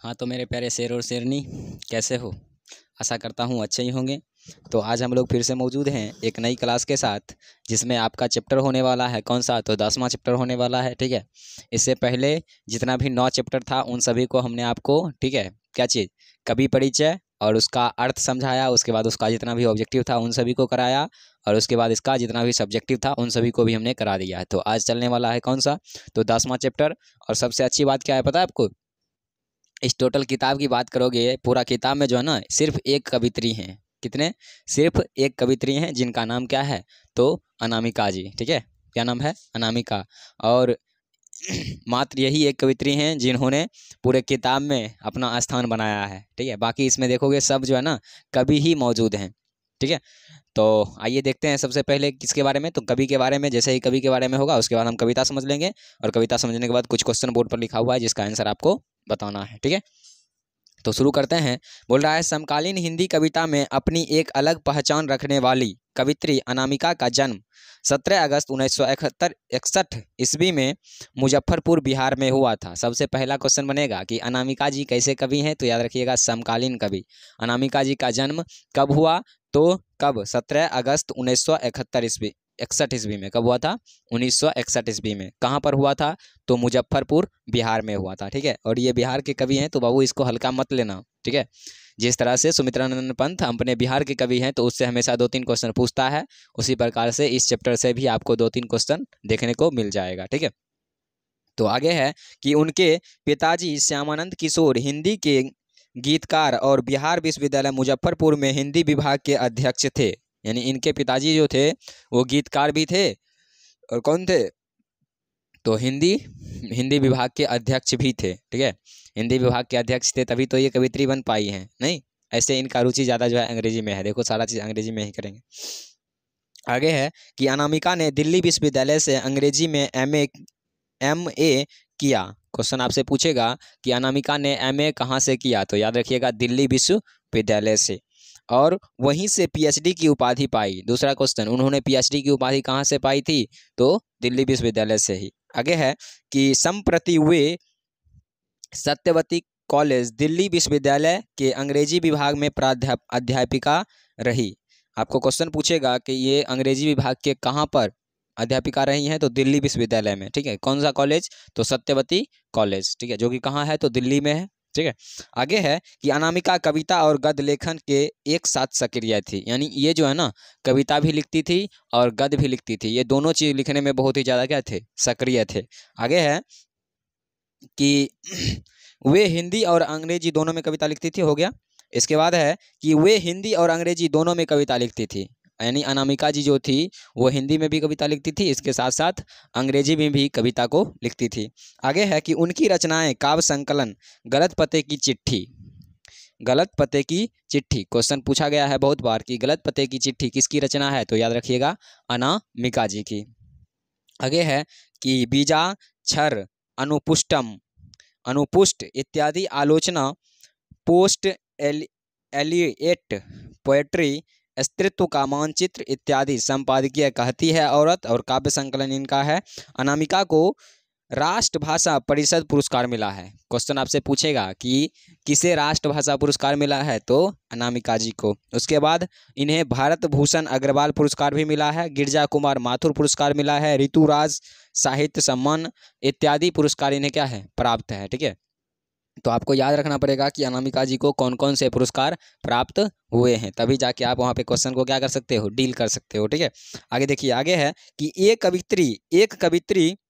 हाँ तो मेरे प्यारे शेर और शेरनी, कैसे हो? आशा करता हूँ अच्छे ही होंगे। तो आज हम लोग फिर से मौजूद हैं एक नई क्लास के साथ, जिसमें आपका चैप्टर होने वाला है कौन सा? तो 10वां चैप्टर होने वाला है, ठीक है। इससे पहले जितना भी 9 चैप्टर था उन सभी को हमने आपको, ठीक है, क्या चीज़, कवि परिचय और उसका अर्थ समझाया। उसके बाद उसका जितना भी ऑब्जेक्टिव था उन सभी को कराया, और उसके बाद इसका जितना भी सब्जेक्टिव था उन सभी को भी हमने करा दिया है। तो आज चलने वाला है कौन सा? तो 10वां चैप्टर। और सबसे अच्छी बात क्या है पता है आपको? इस टोटल किताब की बात करोगे, पूरा किताब में जो है ना, सिर्फ एक कवित्री हैं। कितने? सिर्फ एक कवित्री हैं, जिनका नाम क्या है? तो अनामिका जी, ठीक है। क्या नाम है? अनामिका। और मात्र यही एक कवित्री हैं जिन्होंने पूरे किताब में अपना स्थान बनाया है, ठीक है। बाकी इसमें देखोगे सब जो है ना, कवि ही मौजूद हैं, ठीक है। तो आइए देखते हैं सबसे पहले किसके बारे में। तो कवि के बारे में, जैसे ही कवि के बारे में होगा उसके बाद हम कविता समझ लेंगे, और कविता समझने के बाद कुछ क्वेश्चन बोर्ड पर लिखा हुआ है जिसका आंसर आपको बताना है, ठीक है। तो शुरू करते हैं। बोल रहा है, समकालीन हिंदी कविता में अपनी एक अलग पहचान रखने वाली कवित्री अनामिका का जन्म 17 अगस्त 1961 ईस्वी में मुजफ्फरपुर बिहार में हुआ था। सबसे पहला क्वेश्चन बनेगा कि अनामिका जी कैसे कवि हैं? तो याद रखिएगा, समकालीन कवि। अनामिका जी का जन्म कब हुआ? तो कब? 17 अगस्त 1971 ईस्वी, 61 ईस्वी में। कब हुआ था? 1961 ईस्वी में। कहाँ पर हुआ था? तो मुजफ्फरपुर बिहार में हुआ था, ठीक है। और ये बिहार के कवि हैं, तो बाबू इसको हल्का मत लेना, ठीक है। जिस तरह से सुमित्रानंद पंत अपने बिहार के कवि हैं, तो उससे हमेशा 2-3 क्वेश्चन पूछता है, उसी प्रकार से इस चैप्टर से भी आपको 2-3 क्वेश्चन देखने को मिल जाएगा, ठीक है। तो आगे है कि उनके पिताजी श्यामानंद किशोर हिंदी के गीतकार और बिहार विश्वविद्यालय मुजफ्फरपुर में हिंदी विभाग के अध्यक्ष थे। यानी इनके पिताजी जो थे वो गीतकार भी थे, और कौन थे? तो हिंदी हिंदी विभाग के अध्यक्ष भी थे, ठीक है। हिंदी विभाग के अध्यक्ष थे, तभी तो ये कवित्री बन पाई हैं। नहीं, ऐसे इनका रुचि ज़्यादा जो है अंग्रेजी में है। देखो, सारा चीज़ अंग्रेजी में ही करेंगे। आगे है कि अनामिका ने दिल्ली विश्वविद्यालय से अंग्रेजी में MA किया। क्वेश्चन आपसे पूछेगा कि अनामिका ने MA कहाँ से किया? तो याद रखिएगा, दिल्ली विश्वविद्यालय से। और वहीं से PhD की उपाधि पाई। दूसरा क्वेश्चन, उन्होंने PhD की उपाधि कहाँ से पाई थी? तो दिल्ली विश्वविद्यालय से ही। आगे है कि संप्रति वे सत्यवती कॉलेज दिल्ली विश्वविद्यालय के अंग्रेजी विभाग में अध्यापिका रही। आपको क्वेश्चन पूछेगा कि ये अंग्रेजी विभाग के कहाँ पर अध्यापिका रही हैं? तो दिल्ली विश्वविद्यालय में, ठीक है। कौन सा कॉलेज? तो सत्यवती कॉलेज, ठीक है, जो कि कहाँ है? तो दिल्ली में है, ठीक है। आगे है कि अनामिका कविता और गद्य लेखन के एक साथ सक्रिय थी। यानी ये जो है ना, कविता भी लिखती थी और गद्य भी लिखती थी। ये दोनों चीज़ लिखने में बहुत ही ज़्यादा क्या थे? सक्रिय थे। आगे है कि वे हिंदी और अंग्रेजी दोनों में कविता लिखती थी, हो गया। इसके बाद है कि वे हिंदी और अंग्रेजी दोनों में कविता लिखती थी। यानी अनामिका जी जो थी वो हिंदी में भी कविता लिखती थी, इसके साथ साथ अंग्रेजी में भी कविता को लिखती थी। आगे है कि उनकी रचनाएं काव्य संकलन गलत पते की चिट्ठी, गलत पते की चिट्ठी। क्वेश्चन पूछा गया है बहुत बार कि गलत पते की चिट्ठी किसकी रचना है? तो याद रखिएगा, अनामिका जी की। आगे है कि बीजा क्षर अनुपुष्टम अनुपुष्ट इत्यादि आलोचना पोस्ट एलिएट पोएट्री अस्तित्व का मानचित्र इत्यादि संपादकीय कहती है औरत। और काव्य संकलन इनका है। अनामिका को राष्ट्रभाषा परिषद पुरस्कार मिला है। क्वेश्चन आपसे पूछेगा कि किसे राष्ट्रभाषा पुरस्कार मिला है? तो अनामिका जी को। उसके बाद इन्हें भारत भूषण अग्रवाल पुरस्कार भी मिला है, गिरजा कुमार माथुर पुरस्कार मिला है, ऋतुराज साहित्य सम्मान इत्यादि पुरस्कार इन्हें क्या है? प्राप्त है, ठीक है। तो आपको याद रखना पड़ेगा कि अनामिका जी को कौन कौन से पुरस्कार प्राप्त हुए हैं, तभी जाके आप वहाँ पे क्वेश्चन को क्या कर सकते हो? डील कर सकते हो, ठीक है। आगे देखिए, आगे है कि एक कवित्री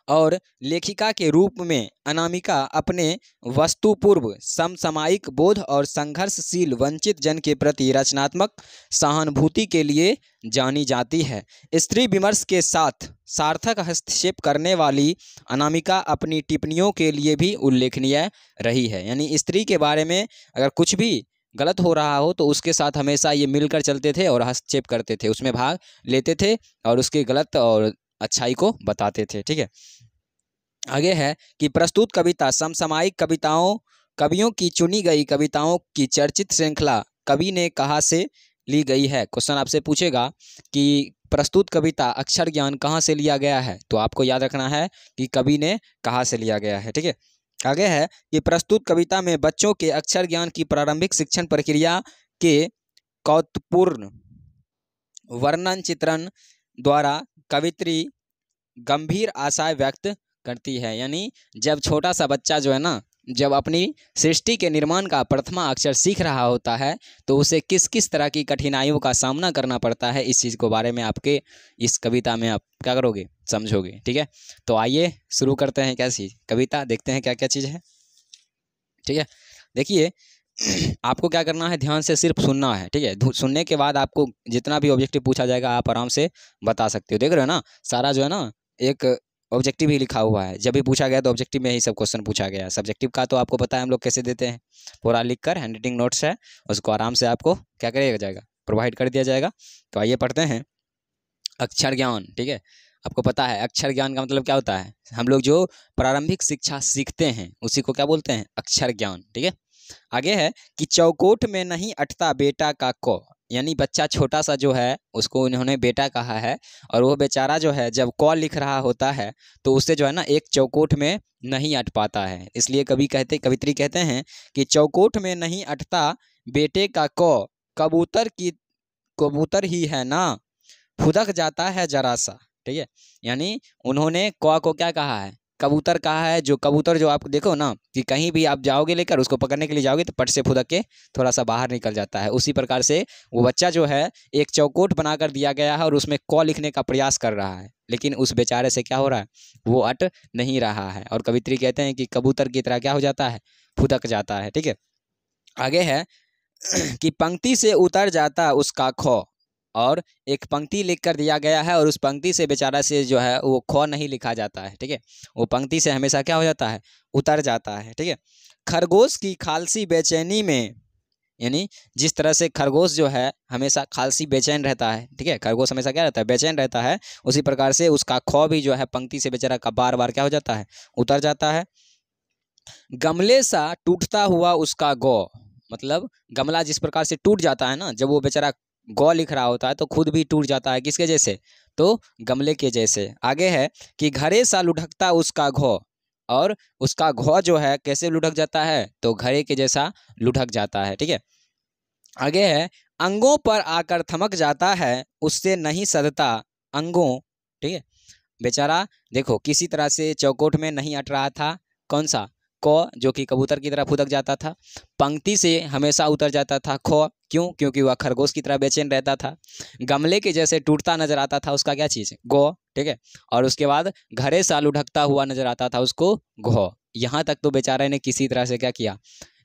और लेखिका के रूप में अनामिका अपने वस्तुपूर्व समसामयिक बोध और संघर्षशील वंचित जन के प्रति रचनात्मक सहानुभूति के लिए जानी जाती है। स्त्री विमर्श के साथ सार्थक हस्तक्षेप करने वाली अनामिका अपनी टिप्पणियों के लिए भी उल्लेखनीय रही है। यानी स्त्री के बारे में अगर कुछ भी गलत हो रहा हो तो उसके साथ हमेशा ये मिलकर चलते थे और हस्तक्षेप करते थे, उसमें भाग लेते थे और उसके गलत और अच्छाई को बताते थे, ठीक है। आगे है कि प्रस्तुत कविता समसामयिक कवियों की चुनी गई कविताओं की चर्चित श्रृंखला कवि ने कहाँ से ली गई है? क्वेश्चन आपसे पूछेगा कि प्रस्तुत कविता अक्षर ज्ञान कहाँ से लिया गया है? तो आपको याद रखना है कि कवि ने कहाँ से लिया गया है, ठीक है। आगे है कि प्रस्तुत कविता में बच्चों के अक्षर ज्ञान की प्रारंभिक शिक्षण प्रक्रिया के कौतुकपूर्ण वर्णन चित्रण द्वारा कवित्री गंभीर आशा व्यक्त करती है। यानी जब छोटा सा बच्चा जो है ना, जब अपनी सृष्टि के निर्माण का प्रथमा अक्षर सीख रहा होता है तो उसे किस किस तरह की कठिनाइयों का सामना करना पड़ता है, इस चीज़ के बारे में आपके इस कविता में आप क्या करोगे, समझोगे। ठीक है, तो आइए शुरू करते हैं कैसी कविता, देखते हैं क्या क्या चीज़ है। ठीक है, देखिए आपको क्या करना है, ध्यान से सिर्फ सुनना है। ठीक है, सुनने के बाद आपको जितना भी ऑब्जेक्टिव पूछा जाएगा आप आराम से बता सकते हो। देख रहे हो ना, सारा जो है ना एक ऑब्जेक्टिव ही लिखा हुआ है। जब भी पूछा गया तो ऑब्जेक्टिव में ही सब क्वेश्चन पूछा गया है। सब्जेक्टिव का तो आपको पता है हम लोग कैसे देते हैं, पूरा लिख कर हैंड राइटिंग नोट्स है, उसको आराम से आपको क्या करेगा जाएगा, प्रोवाइड कर दिया जाएगा। तो आइए पढ़ते हैं अक्षर ज्ञान। ठीक है, आपको पता है अक्षर ज्ञान का मतलब क्या होता है, हम लोग जो प्रारंभिक शिक्षा सीखते हैं उसी को क्या बोलते हैं, अक्षर ज्ञान। ठीक है, आगे है कि चौकोट में नहीं अटता बेटा का को, यानी बच्चा छोटा सा जो है उसको उन्होंने बेटा कहा है, और वो बेचारा जो है जब क लिख रहा होता है तो उससे जो है ना एक चौकोट में नहीं अट पाता है। इसलिए कवित्री कहते हैं कि चौकोट में नहीं अटता बेटे का क, कबूतर ही है ना, फुदक जाता है जरा सा। ठीक है, यानी उन्होंने क को क्या कहा है, कबूतर कहा है। जो कबूतर जो आप देखो ना कि कहीं भी आप जाओगे लेकर उसको पकड़ने के लिए जाओगे तो पट से फुदक के थोड़ा सा बाहर निकल जाता है, उसी प्रकार से वो बच्चा जो है एक चौकोट बनाकर दिया गया है और उसमें क लिखने का प्रयास कर रहा है, लेकिन उस बेचारे से क्या हो रहा है, वो अट नहीं रहा है। और कवित्री कहते हैं कि कबूतर की तरह क्या हो जाता है, फुदक जाता है। ठीक है, आगे है कि पंक्ति से उतर जाता उसका ख, और एक पंक्ति लिख कर दिया गया है और उस पंक्ति से बेचारा से जो है वो ख नहीं लिखा जाता है। ठीक है, वो पंक्ति से हमेशा क्या हो जाता है, उतर जाता है। ठीक है, खरगोश की खालसी बेचैनी में, यानी जिस तरह से खरगोश जो है हमेशा खालसी बेचैन रहता है। ठीक है, खरगोश हमेशा क्या रहता है, बेचैन रहता है, उसी प्रकार से उसका ख भी जो है पंक्ति से बेचारा का बार बार क्या हो जाता है, उतर जाता है। गमले सा टूटता हुआ उसका गौ, मतलब गमला जिस प्रकार से टूट जाता है ना, जब वो बेचारा गौ लिख रहा होता है तो खुद भी टूट जाता है, किसके जैसे, तो गमले के जैसे। आगे है कि घरे सा लुढ़कता उसका घौ, और उसका घौ जो है कैसे लुढ़क जाता है, तो घरे के जैसा लुढ़क जाता है। ठीक है, आगे है अंगों पर आकर थमक जाता है उससे नहीं सदता अंगों। ठीक है, बेचारा देखो किसी तरह से चौकोट में नहीं अट रहा था, कौन सा, क, जो कि कबूतर की तरह फुदक जाता था, पंक्ति से हमेशा उतर जाता था ख, क्यों, क्योंकि वह खरगोश की तरह बेचैन रहता था, गमले के जैसे टूटता नजर आता था उसका क्या चीज़, गौ। ठीक है, और उसके बाद घरे साल उढ़कता हुआ नजर आता था उसको घौ। यहाँ तक तो बेचारे ने किसी तरह से क्या किया,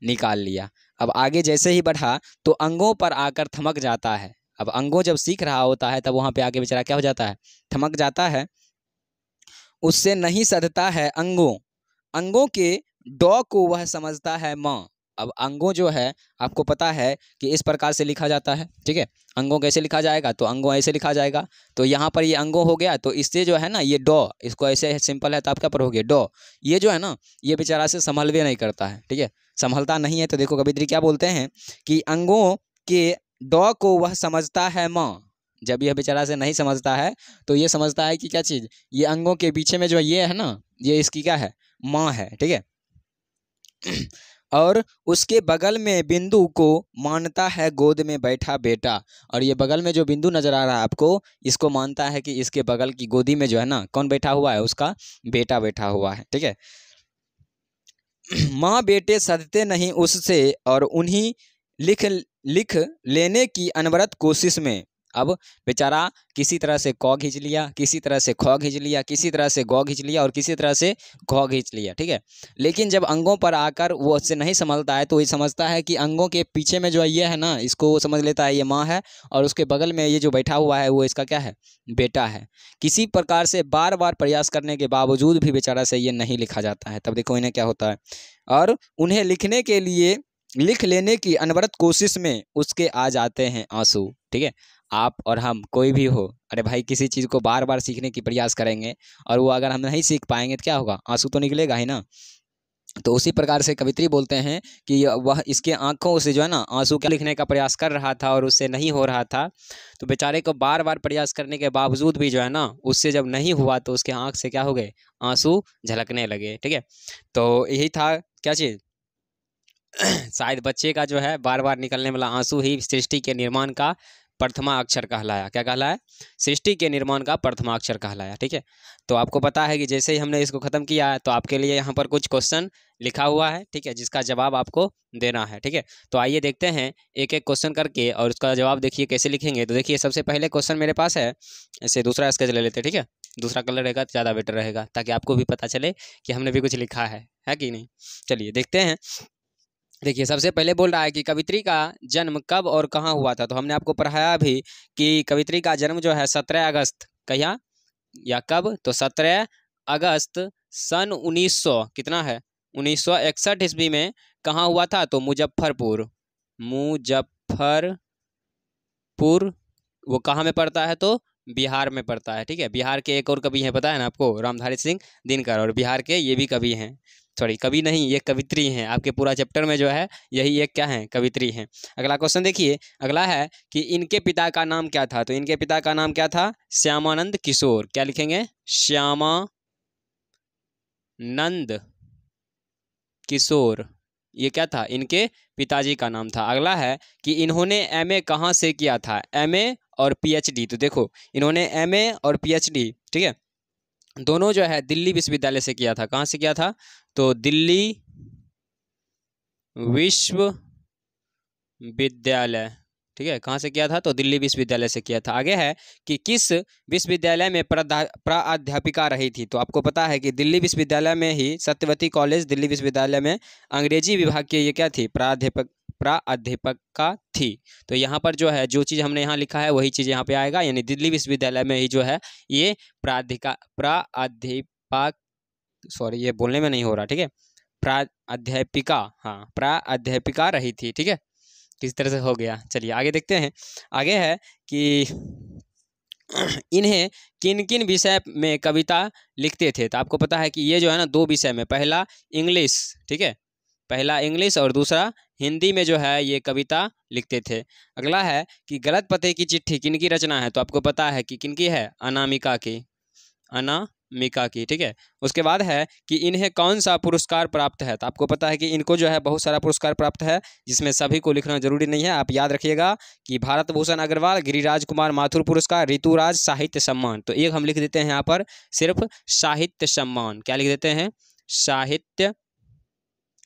निकाल लिया। अब आगे जैसे ही बढ़ा तो अंगों पर आकर थमक जाता है। अब अंगों जब सीख रहा होता है तब वहाँ पे आगे बेचारा क्या हो जाता है, थमक जाता है। उससे नहीं सधता है अंगों, अंगों के डॉ को वह समझता है माँ। अब अंगों जो है आपको पता है कि इस प्रकार से लिखा जाता है। ठीक है, अंगों कैसे लिखा जाएगा, तो अंगों ऐसे लिखा जाएगा। तो यहाँ पर ये अंगों हो गया, तो इससे जो है ना ये डॉ, इसको ऐसे सिंपल है तो आप क्या पढ़ोगे, डॉ। ये जो है ना ये बेचारा से संभलवे नहीं करता है। ठीक है, संभलता नहीं है, तो देखो कवित्री क्या बोलते हैं कि अंगों के डॉ को वह समझता है माँ। जब यह बेचारा से नहीं समझता है तो ये समझता है कि क्या चीज़, ये अंगों के पीछे में जो ये है ना, ये इसकी क्या है, माँ है। ठीक है, और उसके बगल में बिंदु को मानता है गोद में बैठा बेटा, और ये बगल में जो बिंदु नजर आ रहा है आपको, इसको मानता है कि इसके बगल की गोदी में जो है ना कौन बैठा हुआ है, उसका बेटा बैठा हुआ है। ठीक है, माँ बेटे सदते नहीं उससे और उन्हीं लिख लिख लेने की अनवरत कोशिश में। अब बेचारा किसी तरह से क खींच लिया, किसी तरह से ख खींच लिया, किसी तरह से गौ खींच लिया और किसी तरह से घ खींच लिया। ठीक है, लेकिन जब अंगों पर आकर वो उससे नहीं संभलता है तो ये समझता है कि अंगों के पीछे में जो ये है ना, इसको वो समझ लेता है ये माँ है, और उसके बगल में ये जो बैठा हुआ है वो इसका क्या है, बेटा है। किसी प्रकार से बार बार प्रयास करने के बावजूद भी बेचारा से ये नहीं लिखा जाता है। तब देखो इन्हें क्या होता है, और उन्हें लिखने के लिए लिख लेने की अनवरत कोशिश में उसके आ जाते हैं आंसू। ठीक है, आप और हम कोई भी हो, अरे भाई किसी चीज़ को बार बार सीखने की प्रयास करेंगे और वो अगर हम नहीं सीख पाएंगे तो क्या होगा, आंसू तो निकलेगा ही ना। तो उसी प्रकार से कवित्री बोलते हैं कि वह इसके आंखों से जो है ना आंसू क्या लिखने का प्रयास कर रहा था और उससे नहीं हो रहा था, तो बेचारे को बार बार प्रयास करने के बावजूद भी जो है ना उससे जब नहीं हुआ तो उसके आंख से क्या हो गए, आंसू झलकने लगे। ठीक है, तो यही था क्या चीज़ शायद बच्चे का जो है बार बार निकलने वाला आंसू ही सृष्टि के निर्माण का प्रथमा अक्षर कहलाया। क्या कहलाया? सृष्टि के निर्माण का प्रथमा अक्षर कहलाया। ठीक है, तो आपको पता है कि जैसे ही हमने इसको ख़त्म किया है तो आपके लिए यहाँ पर कुछ क्वेश्चन लिखा हुआ है। ठीक है, जिसका जवाब आपको देना है। ठीक है, तो आइए देखते हैं एक एक क्वेश्चन करके और उसका जवाब देखिए कैसे लिखेंगे। तो देखिए सबसे पहले क्वेश्चन मेरे पास है, ऐसे दूसरा स्केच ले लेते हैं। ठीक है, दूसरा कलर रहेगा तो ज़्यादा बेटर रहेगा ताकि आपको भी पता चले कि हमने भी कुछ लिखा है कि नहीं। चलिए देखते हैं। देखिए सबसे पहले बोल रहा है कि कवित्री का जन्म कब और कहाँ हुआ था। तो हमने आपको पढ़ाया भी कि कवित्री का जन्म जो है 17 अगस्त कहाँ या कब, तो 17 अगस्त सन 1900 कितना है 1961 ईस्वी में कहाँ हुआ था, तो मुजफ्फरपुर। वो कहाँ में पड़ता है, तो बिहार में पड़ता है। ठीक है, बिहार के एक और कवि हैं पता है ना आपको, रामधारी सिंह दिनकर, और बिहार के ये भी कवि हैं, सॉरी कवि नहीं ये कवित्री हैं। आपके पूरा चैप्टर में जो है यही एक क्या है, कवित्री हैं। अगला क्वेश्चन देखिए, अगला है कि इनके पिता का नाम क्या था। तो इनके पिता का नाम क्या था, श्यामानंद किशोर। क्या लिखेंगे, श्यामानंद किशोर, ये क्या था, इनके पिताजी का नाम था। अगला है कि इन्होंने एमए कहाँ से किया था, एमए और पीएचडी। तो देखो इन्होंने एमए और पीएचडी, ठीक है, दोनों जो है दिल्ली विश्वविद्यालय से किया था। कहाँ से किया था, तो दिल्ली विश्वविद्यालय। ठीक है, कहाँ से किया था, तो दिल्ली विश्वविद्यालय से किया था। आगे है कि किस विश्वविद्यालय में प्राध्यापिका रही थी। तो आपको पता है कि दिल्ली विश्वविद्यालय में ही, सत्यवती कॉलेज दिल्ली विश्वविद्यालय में अंग्रेजी विभाग की ये क्या थी, प्राध्यापका थी। तो यहाँ पर जो है जो चीज़ हमने यहाँ लिखा है वही चीज़ यहाँ पे आएगा, यानी दिल्ली विश्वविद्यालय में ही जो है ये प्राध्यापक, सॉरी ये बोलने में नहीं हो रहा। ठीक है, प्राध्यापिका, हाँ प्राध्यापिका रही थी। ठीक है, किस तरह से हो गया। चलिए आगे देखते हैं। आगे है कि इन्हें किन किन विषय में कविता लिखते थे। तो आपको पता है कि ये जो है ना दो विषय में, पहला इंग्लिश, ठीक है, पहला इंग्लिश और दूसरा हिंदी में जो है ये कविता लिखते थे। अगला है कि गलत पते की चिट्ठी किनकी रचना है। तो आपको पता है कि किनकी है, अनामिका की, अनामिका की। ठीक है, उसके बाद है कि इन्हें कौन सा पुरस्कार प्राप्त है। तो आपको पता है कि इनको जो है बहुत सारा पुरस्कार प्राप्त है, जिसमें सभी को लिखना जरूरी नहीं है। आप याद रखिएगा कि भारत भूषण अग्रवाल, गिरिराज कुमार माथुर पुरस्कार, ऋतुराज साहित्य सम्मान। तो एक हम लिख देते हैं यहाँ पर सिर्फ साहित्य सम्मान। क्या लिख देते हैं, साहित्य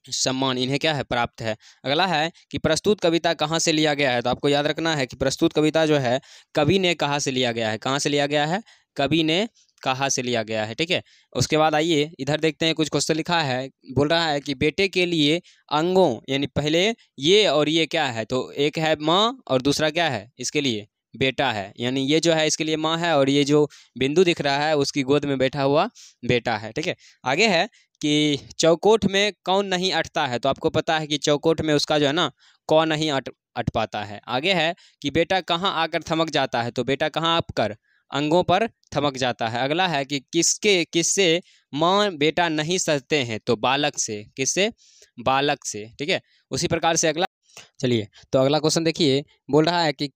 सम्मान इन्हें क्या है, प्राप्त है। अगला है कि प्रस्तुत कविता कहाँ से लिया गया है। तो आपको याद रखना है कि प्रस्तुत कविता जो है कवि ने कहाँ से लिया गया है, कहाँ से लिया गया है, कवि ने कहाँ से लिया गया है। ठीक है, उसके बाद आइए इधर देखते हैं, कुछ क्वेश्चन लिखा है, बोल रहा है कि बेटे के लिए अंगों, यानी पहले ये और ये क्या है, तो एक है माँ और दूसरा क्या है, इसके लिए बेटा है, यानी ये जो है इसके लिए माँ है और ये जो बिंदु दिख रहा है उसकी गोद में बैठा हुआ बेटा है। ठीक है, आगे है कि चौकोट में कौन नहीं अटता है। तो आपको पता है कि चौकोट में उसका जो है ना कौन नहीं अट पाता है। आगे है कि बेटा कहाँ आकर थमक जाता है। तो बेटा कहाँ आकर, अंगों पर थमक जाता है। अगला है कि किससे माँ बेटा नहीं सहते हैं। तो बालक से, किससे, बालक से। ठीक है, उसी प्रकार से अगला, चलिए तो अगला क्वेश्चन देखिए, बोल रहा है कि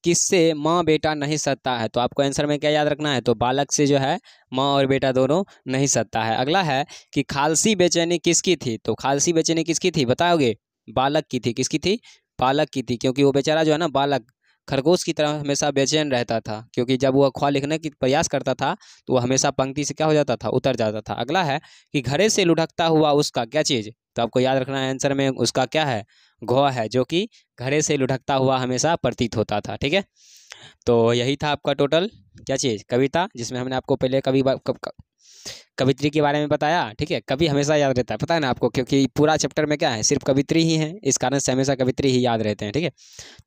किससे माँ बेटा नहीं सहता है। तो आपको आंसर में क्या याद रखना है, तो बालक से जो है माँ और बेटा दोनों नहीं सहता है। अगला है कि खालसी बेचैनी किसकी थी। तो खालसी बेचैनी किसकी थी बताओगे, बालक की थी। किसकी थी, बालक की थी, क्योंकि वो बेचारा जो है ना बालक खरगोश की तरह हमेशा बेचैन रहता था, क्योंकि जब वह ख्वा लिखने की प्रयास करता था तो वह हमेशा पंक्ति से क्या हो जाता था, उतर जाता था। अगला है कि घड़े से लुढ़कता हुआ उसका क्या चीज़। तो आपको याद रखना है आंसर में उसका क्या है, घोड़ा है, जो कि घड़े से लुढ़कता हुआ हमेशा प्रतीत होता था। ठीक है, तो यही था आपका टोटल क्या चीज़, कविता, जिसमें हमने आपको पहले कवित्री के बारे में बताया। ठीक है, कवि हमेशा याद रहता है, पता है ना आपको, क्योंकि पूरा चैप्टर में क्या है, सिर्फ कवित्री ही है, इस कारण से हमेशा कवित्री ही याद रहते हैं। ठीक है,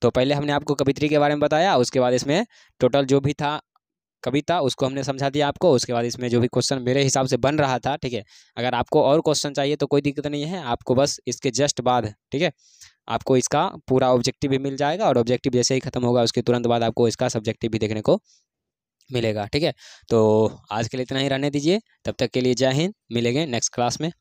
तो पहले हमने आपको कवित्री के बारे में बताया, उसके बाद इसमें टोटल जो भी था कविता उसको हमने समझा दिया आपको। उसके बाद इसमें जो भी क्वेश्चन मेरे हिसाब से बन रहा था, ठीक है, अगर आपको और क्वेश्चन चाहिए तो कोई दिक्कत नहीं है, आपको बस इसके जस्ट बाद, ठीक है, आपको इसका पूरा ऑब्जेक्टिव भी मिल जाएगा, और ऑब्जेक्टिव जैसे ही खत्म होगा उसके तुरंत बाद आपको इसका सब्जेक्टिव भी देखने को मिलेगा। ठीक है, तो आज के लिए इतना ही रहने दीजिए, तब तक के लिए जय हिंद, मिलेंगे नेक्स्ट क्लास में।